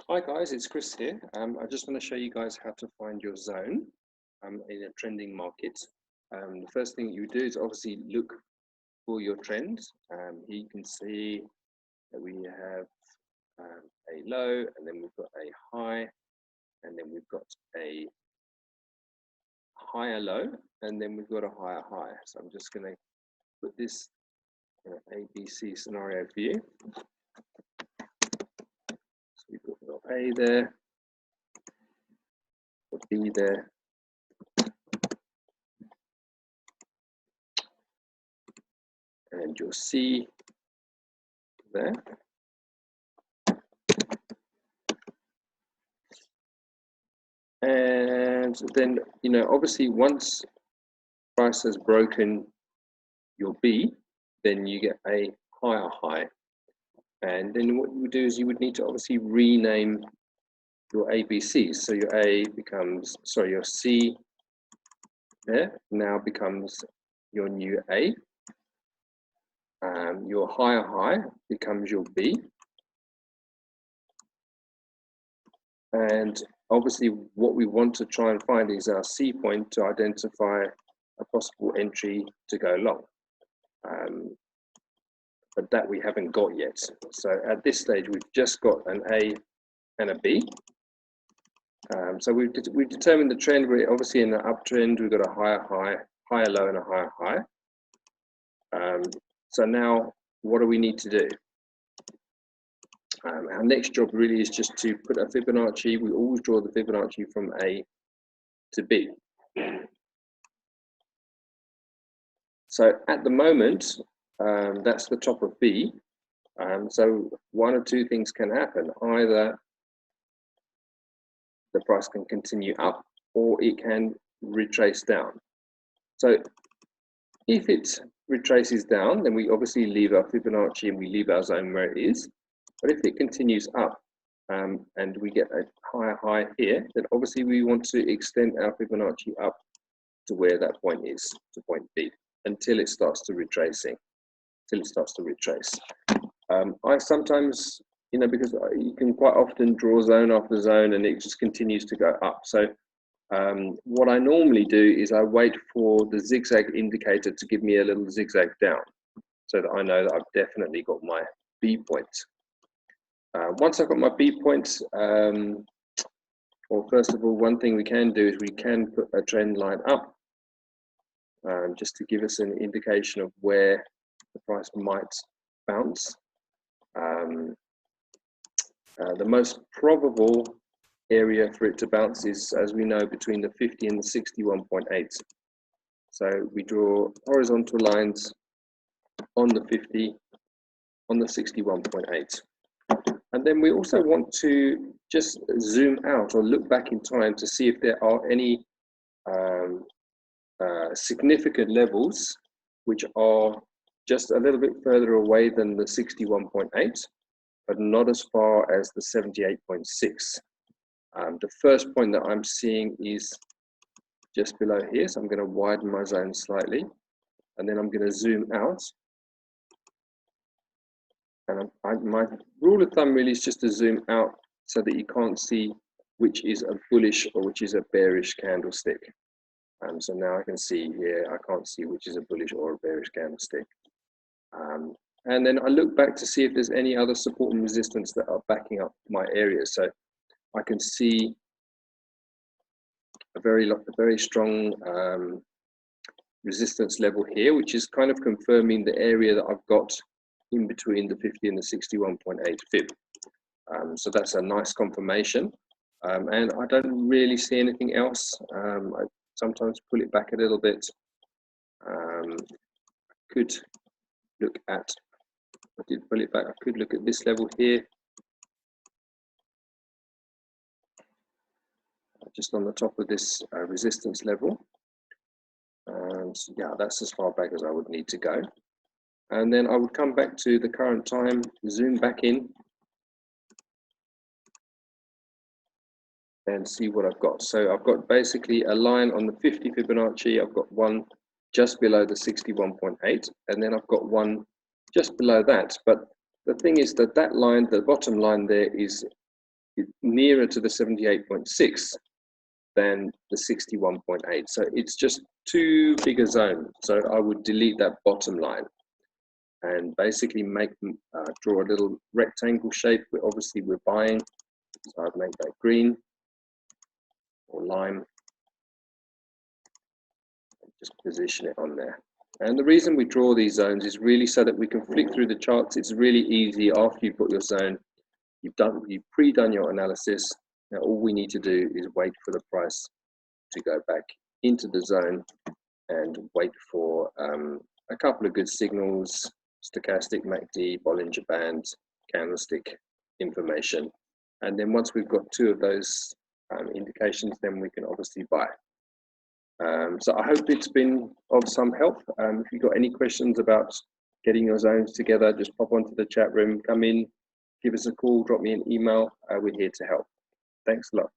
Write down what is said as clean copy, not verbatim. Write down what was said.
Hi guys, it's Chris here. I just want to show you guys how to find your zone in a trending market. The first thing you do is obviously look for your trends. Here you can see that we have a low, and then we've got a high, and then we've got a higher low, and then we've got a higher high. So I'm just going to put this in an ABC scenario for you. So we've got A there, got B there, and your C there. And then, obviously once price has broken your B, then you get a higher high. And then what you would do is you would need to obviously rename your ABCs. So your A becomes, sorry, your C there now becomes your new A. Your higher high becomes your B. And obviously what we want to try and find is our C point to identify a possible entry to go long. But that we haven't got yet. So at this stage, we've just got an A and a B. So we've determined the trend. We're obviously in the uptrend. We've got a higher high, higher low, and a higher high. So now, what do we need to do? Our next job really is just to put a Fibonacci. We always draw the Fibonacci from A to B. So at the moment, that's the top of B. So one or two things can happen. Either the price can continue up, or it can retrace down. So if it retraces down, then we obviously leave our Fibonacci and we leave our zone where it is. But if it continues up and we get a higher high here, then obviously we want to extend our Fibonacci up to where that point is, to point B, until it starts to retracing, I sometimes, because you can quite often draw zone after zone and it just continues to go up. So what I normally do is I wait for the zigzag indicator to give me a little zigzag down so that I know that I've definitely got my B point. Once I've got my B point, well, first of all, one thing we can do is we can put a trend line up just to give us an indication of where the price might bounce. The most probable area for it to bounce is, as we know, between the 50 and the 61.8. So we draw horizontal lines on the 50, on the 61.8. And then we also want to just zoom out or look back in time to see if there are any significant levels which are just a little bit further away than the 61.8, but not as far as the 78.6. The first point that I'm seeing is just below here, so I'm going to widen my zone slightly, and then I'm going to zoom out. And my rule of thumb really is just to zoom out so that you can't see which is a bullish or which is a bearish candlestick. So now I can see here, I can't see which is a bullish or a bearish candlestick. And then I look back to see if there's any other support and resistance that are backing up my area. So I can see a very strong resistance level here, which is kind of confirming the area that I've got in between the 50 and the 61.8 fib. So that's a nice confirmation. And I don't really see anything else. I sometimes pull it back a little bit. Could look at, I did pull it back, I could look at this level here. Just on the top of this resistance level. And yeah, that's as far back as I would need to go. And then I would come back to the current time, zoom back in, and see what I've got. So I've got basically a line on the 50 Fibonacci. I've got one just below the 61.8, and then I've got one just below that. But the thing is that that line, the bottom line there, is nearer to the 78.6 than the 61.8. So it's just too big a zone. So I would delete that bottom line and basically draw a little rectangle shape. Obviously we're buying, so I'd make that green or lime. Just position it on there. And the reason we draw these zones is really so that we can flick through the charts. It's really easy after you've got your zone. You've pre-done your analysis. Now all we need to do is wait for the price to go back into the zone and wait for a couple of good signals, stochastic, MACD, Bollinger Band, candlestick information. And then once we've got two of those indications, then we can obviously buy. So I hope it's been of some help. If you've got any questions about getting your zones together, just pop onto the chat room, come in, give us a call, drop me an email. We're here to help. Thanks a lot.